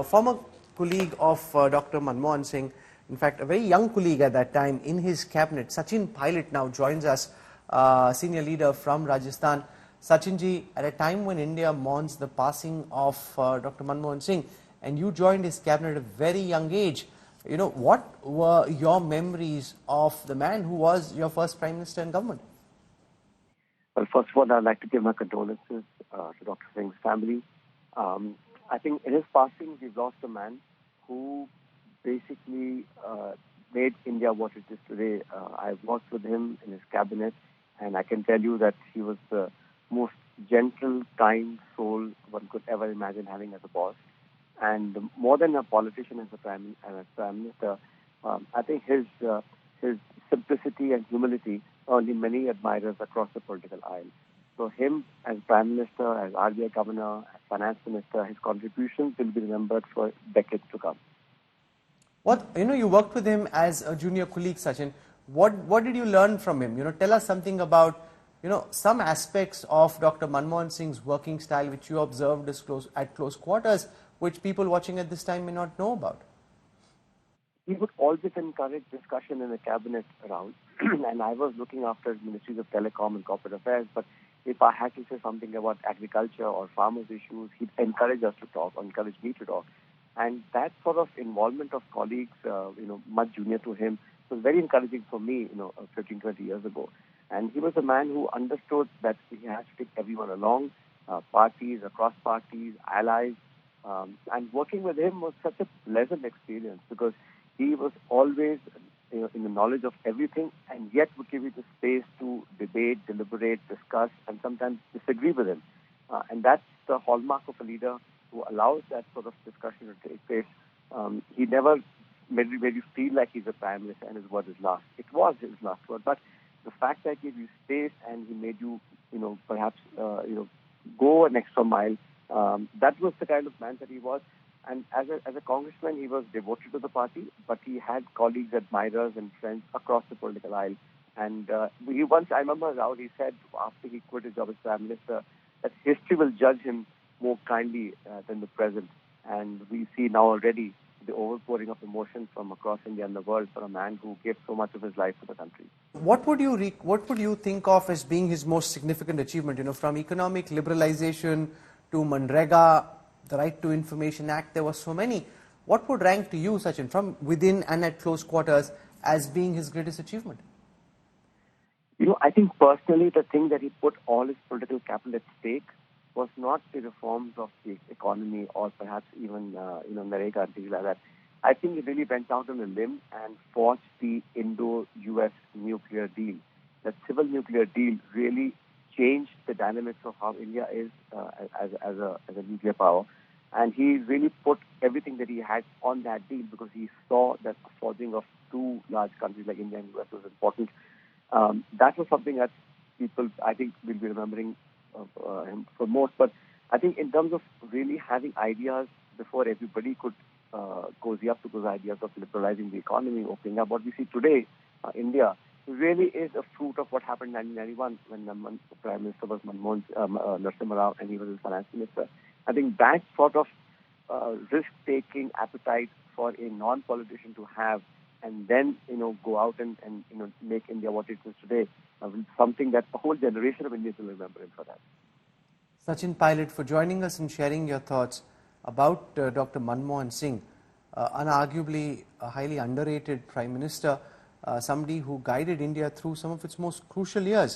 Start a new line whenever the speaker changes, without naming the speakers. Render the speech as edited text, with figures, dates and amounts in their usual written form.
former colleague of Dr. Manmohan Singh, in fact, a very young colleague at that time in his cabinet. Sachin Pilot now joins us, senior leader from Rajasthan. Sachinji, at a time when India mourns the passing of Dr. Manmohan Singh, and you joined his cabinet at a very young age, you know, what were your memories of the man who was your first Prime Minister in government?
Well, first of all, I'd like to give my condolences to Dr. Singh's family. I think in his passing, we've lost a man who basically made India what it is today. I've worked with him in his cabinet, and I can tell you that he was the most gentle, kind soul one could ever imagine having as a boss. And more than a politician as a prime minister, I think his simplicity and humility earned him many admirers across the political aisle. So him as Prime Minister, as RBI Governor, as Finance Minister, his contributions will be remembered for decades to come.
You worked with him as a junior colleague, Sachin. What did you learn from him? Tell us something about, some aspects of Dr. Manmohan Singh's working style which you observed at close quarters, which people watching at this time may not know about.
He would always encourage discussion in the cabinet around, and I was looking after ministries of telecom and corporate affairs, but if I had to say something about agriculture or farmers' issues, he'd encourage us to talk, or encourage me to talk. And that sort of involvement of colleagues, much junior to him, was very encouraging for me, 15, 20 years ago. And he was a man who understood that he has to take everyone along, parties, across parties, allies. And working with him was such a pleasant experience because he was always in the knowledge of everything and yet would give you the space to debate, deliberate, discuss, and sometimes disagree with him. And that's the hallmark of a leader who allows that sort of discussion to take place. He never made you feel like he's a prime minister and his word is last. It was his last word, but the fact that he gave you space and he made you, perhaps, go an extra mile, that was the kind of man that he was. And as a congressman, he was devoted to the party, but he had colleagues, admirers, and friends across the political aisle. And I remember how he said after he quit his job as prime minister that history will judge him more kindly than the present. And we see now already the overpouring of emotion from across India and the world for a man who gave so much of his life to the country.
What would you think of as being his most significant achievement? From economic liberalisation to Manrega, the Right to Information Act, there were so many. What would rank to you, Sachin, from within and at close quarters, as being his greatest achievement?
I think personally the thing that he put all his political capital at stake was not the reforms of the economy or perhaps even, Manrega and things like that. I think he really went out on a limb and forged the Indo-US nuclear deal. That civil nuclear deal really changed the dynamics of how India is as a nuclear power. And he really put everything that he had on that deal because he saw that the forging of two large countries like India and US was important. That was something that people, I think, will be remembering him for most. But I think in terms of really having ideas before everybody could cozy up to those ideas of liberalizing the economy, opening up, what we see today, India, really is a fruit of what happened in 1991 when the Prime Minister was Manmohan Rao and he was the Finance Minister. I think that sort of risk-taking appetite for a non-politician to have and then, go out and make India what it is today, something that a whole generation of Indians will remember him for that.
Sachin Pilot, for joining us and sharing your thoughts about Dr. Manmohan Singh, unarguably a highly underrated Prime Minister, somebody who guided India through some of its most crucial years.